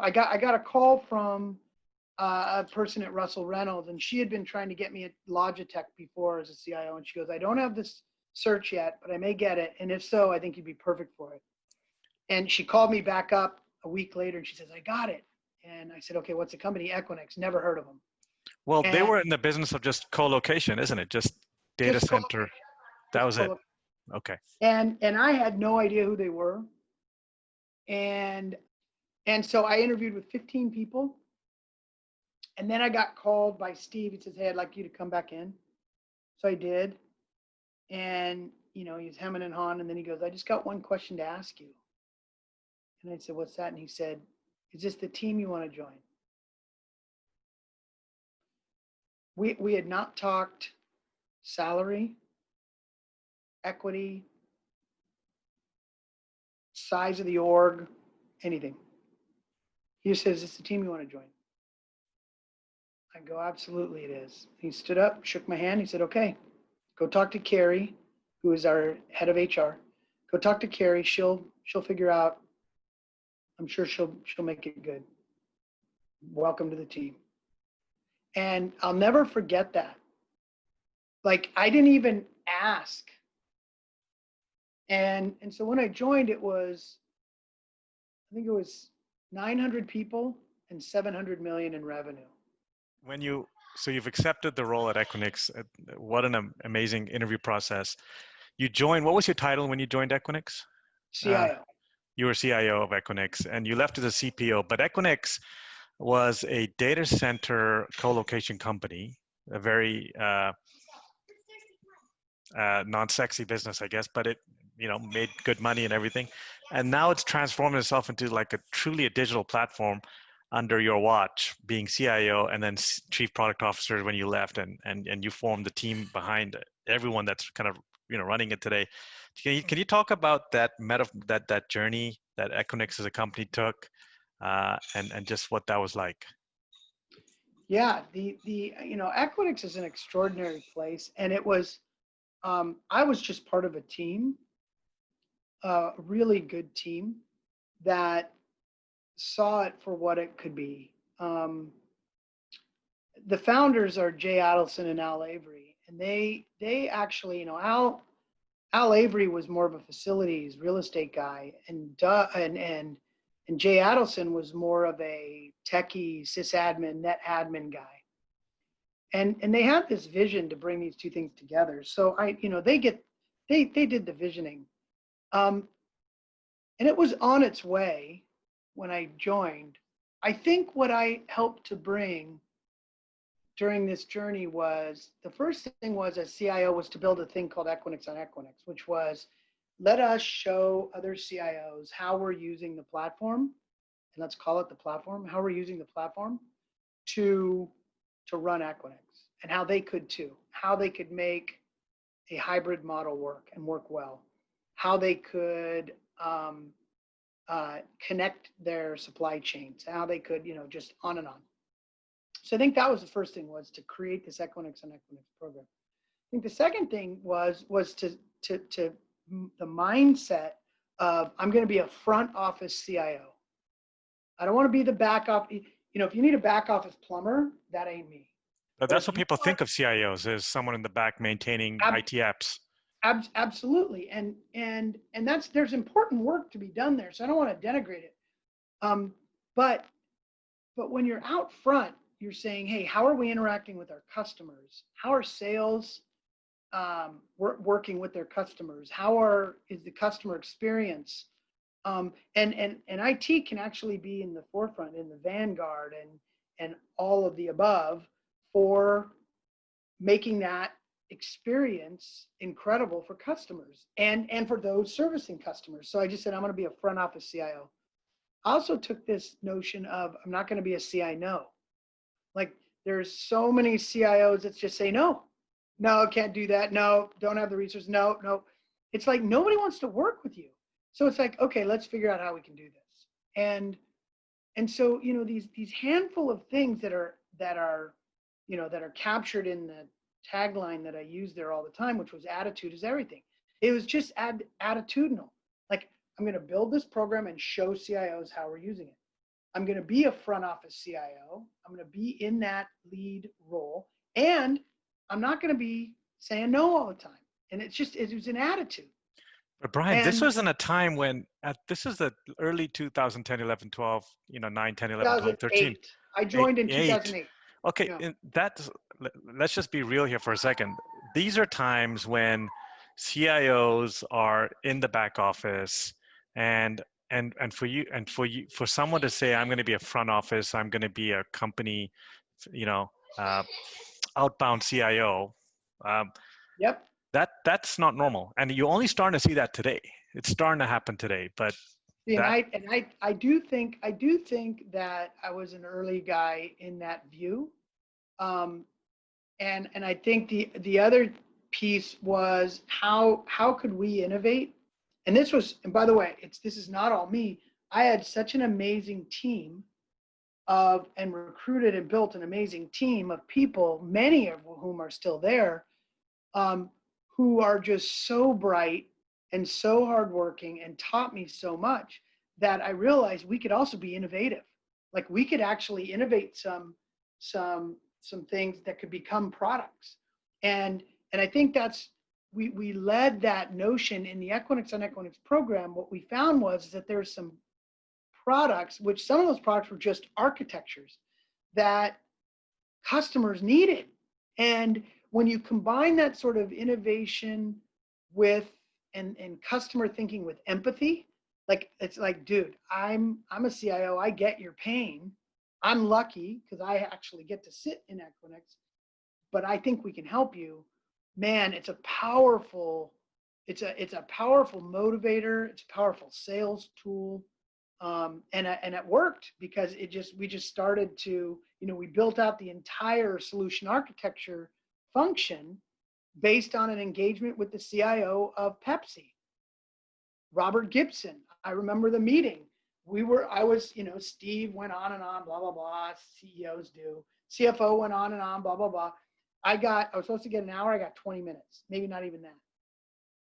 I got a call from a person at Russell Reynolds, and she had been trying to get me at Logitech before as a CIO, and she goes, "I don't have this search yet, but I may get it, and if so, I think you'd be perfect for it." And she called me back up a week later, and she says, "I got it." And I said, "Okay, what's the company?" Equinix. Never heard of them. Well, they And were in the business of just co-location, isn't it? Just data just center. co-location, That just was it. co-location. Okay. And I had no idea who they were. And so I interviewed with 15 people. And then I got called by Steve. He says, "Hey, I'd like you to come back in." So I did. And, he's hemming and hawing. And then he goes, "I just got one question to ask you." And I said, "What's that?" And he said, "Is this the team you want to join?" We had not talked salary, equity, size of the org, anything. He just says, "Is this the team you want to join?" I go, "Absolutely it is." He stood up, shook my hand. He said, "Okay, go talk to Carrie, who is our head of HR. Go talk to Carrie. She'll figure out. I'm sure she'll make it good. Welcome to the team." And I'll never forget that. Like, I didn't even ask. And so when I joined, I think it was 900 people and 700 million in revenue. So you've accepted the role at Equinix. What an amazing interview process. You joined, what was your title when you joined Equinix? CIO. You were CIO of Equinix, and you left as a CPO, but Equinix was a data center co-location company, a very non-sexy business, I guess, but it made good money and everything. And now it's transformed itself into like truly a digital platform under your watch, being CIO and then Chief Product Officer when you left, and you formed the team behind everyone that's kind of running it today. Can you talk about that that journey that Equinix as a company took, and just what that was like? Yeah, the Equinix is an extraordinary place, and it was. I was just part of a team, a really good team that saw it for what it could be. The founders are Jay Adelson and Al Avery, and they actually, Al Avery was more of a facilities real estate guy, and Jay Adelson was more of a techie sysadmin, net admin guy. And they had this vision to bring these two things together. So they did the visioning, and it was on its way when I joined. I think what I helped to bring during this journey was, the first thing was, as CIO, was to build a thing called Equinix on Equinix, which was, let us show other CIOs how we're using the platform, and let's call it the platform, how we're using the platform to run Equinix, and how they could too, how they could make a hybrid model work and work well, how they could connect their supply chains, how they could, just on and on. So I think that was the first thing, was to create this Equinix and Equinix program. I think the second thing was to the mindset of, I'm going to be a front office CIO. I don't want to be the back office. If you need a back office plumber, that ain't me. But that's what people think of CIOs, as someone in the back maintaining IT apps. Absolutely, and there's important work to be done there. So I don't want to denigrate it. But when you're out front, you're saying, hey, how are we interacting with our customers? How are sales working with their customers? Is the customer experience? And IT can actually be in the forefront, in the vanguard, and all of the above, for making that experience incredible for customers and for those servicing customers. So I just said, I'm going to be a front office CIO. I also took this notion of, I'm not going to be a CIO. Like, there's so many CIOs that just say, no, can't do that. No, don't have the resources. No. It's like, nobody wants to work with you. So it's like, okay, let's figure out how we can do this. And so, these handful of things that are captured in the tagline that I use there all the time, which was attitude is everything. It was just attitudinal. Like, I'm going to build this program and show CIOs how we're using it. I'm going to be a front office CIO. I'm going to be in that lead role. And I'm not going to be saying no all the time. And it was an attitude. But Brian, this And wasn't a time when, this is the early 2010, 11, 12, 9, 10, 11, 12, 13. 2008. I joined in 8. 2008. Okay, Yeah. let's just be real here for a second. These are times when CIOs are in the back office, and for someone to say, I'm going to be a front office, I'm going to be a company, uh, outbound CIO. Yep. That's not normal, and you're only starting to see that today. It's starting to happen today, but And that I do think that I was an early guy in that view. And I think the other piece was how could we innovate? And by the way, this is not all me. I had such an amazing team and recruited and built an amazing team of people, many of whom are still there, who are just so bright and so hardworking and taught me so much that I realized we could also be innovative. Like we could actually innovate some things that could become products. And I think we led that notion in the Equinix on Equinix program. What we found was that there's some products, which some of those products were just architectures that customers needed. And when you combine that sort of innovation with and customer thinking with empathy, like it's like, dude, I'm a CIO, I get your pain. I'm lucky because I actually get to sit in Equinix, but I think we can help you. Man, it's a powerful motivator. It's a powerful sales tool. And it worked because we just started to, we built out the entire solution architecture function based on an engagement with the CIO of Pepsi, Robert Gibson. I remember the meeting. Steve went on and on, blah, blah, blah. CEOs do. CFO went on and on, blah, blah, blah. I was supposed to get an hour. I got 20 minutes, maybe not even that.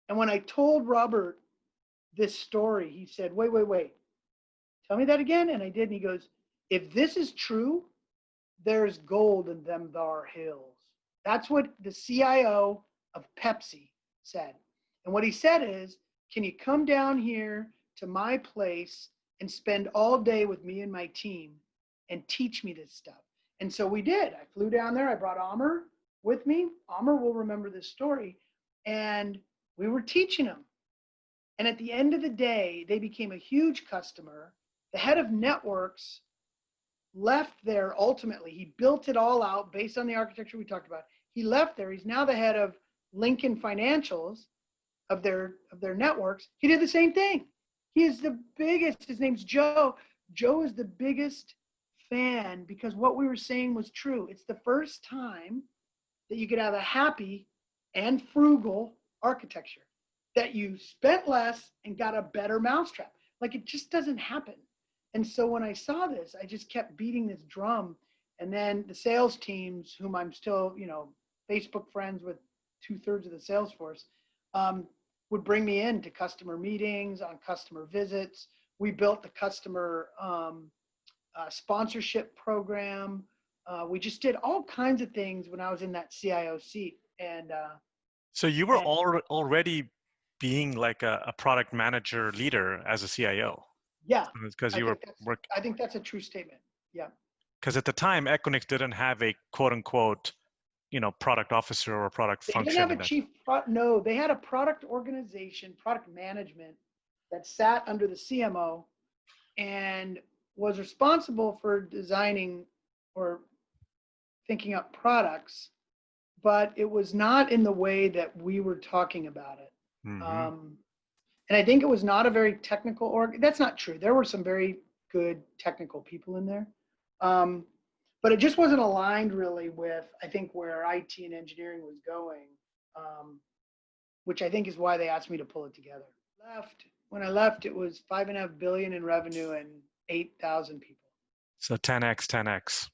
And when I told Robert this story, he said, wait. Tell me that again. And I did. And he goes, if this is true, there's gold in them thar hills. That's what the CIO of Pepsi said. And what he said is, can you come down here to my place and spend all day with me and my team and teach me this stuff? And so we did. I flew down there. I brought Amr with me. Amr will remember this story. And we were teaching them. And at the end of the day, they became a huge customer. The head of networks left there ultimately. He built it all out based on the architecture we talked about. He left there. He's now the head of Lincoln Financials of their networks. He did the same thing. He is the biggest. His name's Joe. Joe is the biggest fan because what we were saying was true. It's the first time that you could have a happy and frugal architecture, that you spent less and got a better mousetrap. Like it just doesn't happen. And so when I saw this, I just kept beating this drum. And then the sales teams, whom I'm still, Facebook friends with 2/3 of the sales force, would bring me in to customer meetings, on customer visits. We built the customer sponsorship program. We just did all kinds of things when I was in that CIO seat. And so you were already being like a product manager leader as a CIO. Yeah, because you were working. I think that's a true statement. Yeah. Because at the time, Equinix didn't have a quote unquote, product officer or product function. They didn't have a chief. No, they had a product organization, product management that sat under the CMO and was responsible for designing or thinking up products, but it was not in the way that we were talking about it. Mm-hmm. And I think it was not a very technical org. That's not true. There were some very good technical people in there. But it just wasn't aligned really with, I think, where IT and engineering was going, which I think is why they asked me to pull it together. When I left, it was $5.5 billion in revenue and 8,000 people. So 10x.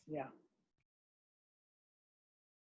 Yeah.